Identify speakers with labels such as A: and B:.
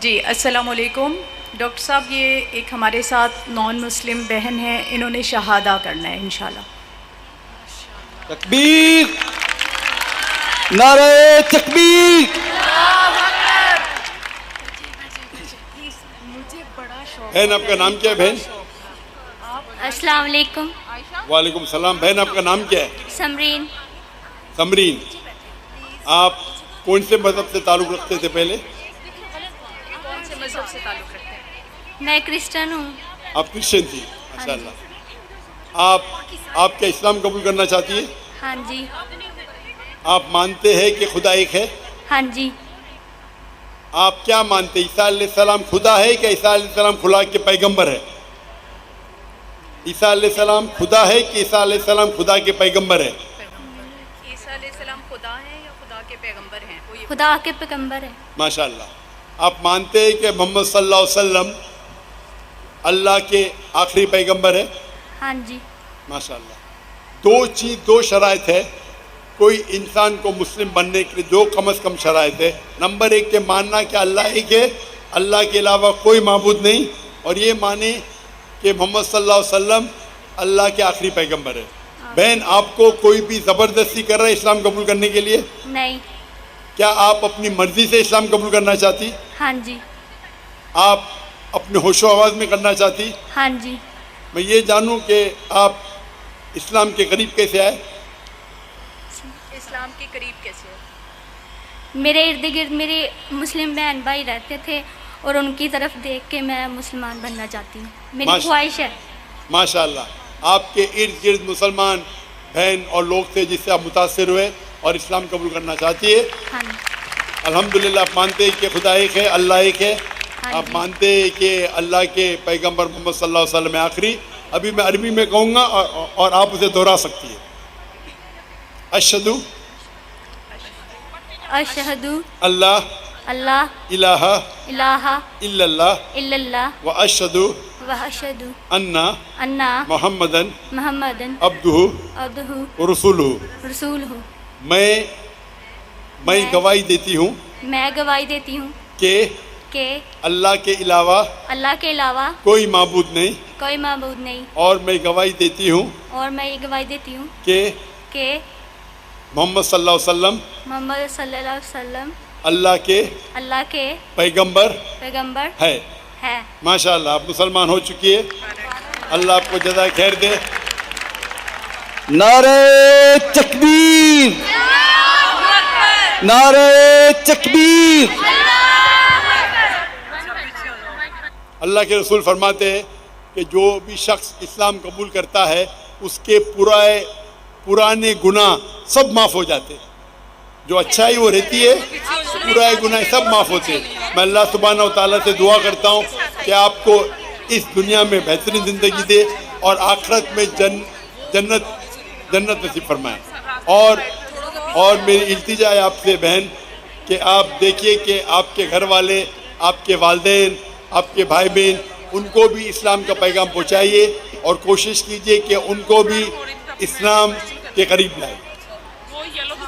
A: جی السلام علیکم ڈاکٹر صاحب، یہ ایک ہمارے ساتھ نان مسلم بہن ہیں، انہوں نے شہادہ کرنا ہے انشاءاللہ۔
B: تکبیر، نعرہ تکبیر۔ بہن آپ کا نام کیا ہے بہن؟
C: السلام علیکم۔
B: وعلیکم السلام۔ بہن آپ کا نام کیا ہے؟
C: سمرین۔
B: سمرین، آپ کون سے مذہب سے تعلق رکھتے تھے پہلے؟
A: کون سے مذہب سے تعلق رکھتے ہیں؟
C: میں کرسچن ہوں۔
B: آپ کرسچن تھی، ماشاء اللہ۔ آپ کیا اسلام قبول کرنا چاہتی ہے؟
C: ہاں جی۔
B: آپ مانتے ہیں کہ خدا ایک ہے؟
C: ہاں جی۔
B: آپ کیا مانتے ہیں، عیسیٰ علیہ السلام خدا ہے کہ عیسیٰ علیہ السلام خدا کے پیغمبر ہے؟ عیسیٰ علیہ السلام خدا ہے کہ عیسیٰ علیہ السلام خدا کے پیغمبر ہے؟
A: عیسیٰ علیہ السلام خدا ہیں یا خدا کے پیغمبر ہیں؟
C: خدا کے پیغمبر ہے۔
B: ماشاء اللہ۔ آپ مانتے ہیں کہ محمد صلی اللہ علیہ وسلم اللہ کے آخری پیغمبر ہے؟
C: ہاں جی۔
B: ماشاء اللہ۔ دو شرائط ہے کوئی انسان کو مسلم بننے کے لیے، دو کم از کم شرائط ہے۔ نمبر ایک کہ ماننا کہ اللہ ایک ہے، اللہ کے علاوہ کوئی معبود نہیں، اور یہ مانے کہ محمد صلی اللہ علیہ وسلم اللہ کے آخری پیغمبر ہے۔ بہن، آپ کو کوئی بھی زبردستی کر رہا ہے اسلام قبول کرنے کے لیے؟
C: نہیں۔
B: کیا آپ اپنی مرضی سے اسلام قبول کرنا چاہتی؟
C: ہاں جی۔
B: آپ اپنے ہوش و آواز میں کرنا چاہتی؟
C: ہاں جی۔
B: میں یہ جانوں کہ آپ اسلام کے قریب کیسے آئے؟
A: اسلام کے قریب کیسے ہے؟
C: میرے ارد گرد میرے مسلم بہن بھائی رہتے تھے اور ان کی طرف دیکھ کے میں مسلمان بننا چاہتی ہوں، میری خواہش ہے۔
B: ماشاء اللہ۔ آپ کے ارد گرد مسلمان بہن اور لوگ تھے جس سے آپ متاثر ہوئے اور اسلام قبول کرنا چاہتی ہے؟
C: ہاں جی۔
B: الحمدللہ۔ آپ مانتے ہیں کہ خدا ایک ہے، اللہ ایک ہے؟ آپ مانتے ہیں کہ اللہ کے پیغمبر محمد صلی اللہ علیہ وسلم آخری؟ ابھی میں عربی میں کہوں گا اور آپ اسے دہرا سکتی ہیں۔ اشہدو
C: اشہدو
B: اللہ
C: اللہ
B: الہ
C: الہ
B: الا اللہ
C: الا اللہ
B: و اشہدو
C: واشہدو
B: انا
C: انا
B: محمدن
C: محمدن
B: عبدہ
C: عبدہ
B: ورسولہ۔
C: رسولہ۔
B: میں گواہی دیتی ہوں
C: میں گواہی دیتی ہوں
B: کہ
C: کہ
B: اللہ کے علاوہ کوئی معبود نہیں،
C: کوئی معبود نہیں،
B: اور میں گواہی دیتی ہوں
C: اور میں یہ گواہی دیتی ہوں
B: کہ
C: محمد
B: صلی اللہ علیہ وسلم اللہ کے پیغمبر ہے۔ ماشاء اللہ، آپ مسلمان ہو چکی ہے۔ اللہ آپ کو جزائے خیر دے۔ نعرہ تکبیر، نعرہ تکبیر۔ اللہ کے رسول فرماتے ہیں کہ جو بھی شخص اسلام قبول کرتا ہے اس کے پرانے گناہ سب معاف ہو جاتے ہیں، جو اچھائی وہ رہتی ہے پرانے گناہ سب معاف ہوتے ہیں۔ میں اللہ سبحانہ و تعالیٰ سے دعا کرتا ہوں کہ آپ کو اس دنیا میں بہترین زندگی دے اور آخرت میں جنت نصیب فرمائے۔ اور میری التجا ہے آپ سے بہن کہ آپ دیکھیے کہ آپ کے گھر والے، آپ کے والدین، آپ کے بھائی بہن، ان کو بھی اسلام کا پیغام پہنچائیے اور کوشش کیجیے کہ ان کو بھی اسلام کے قریب لائے۔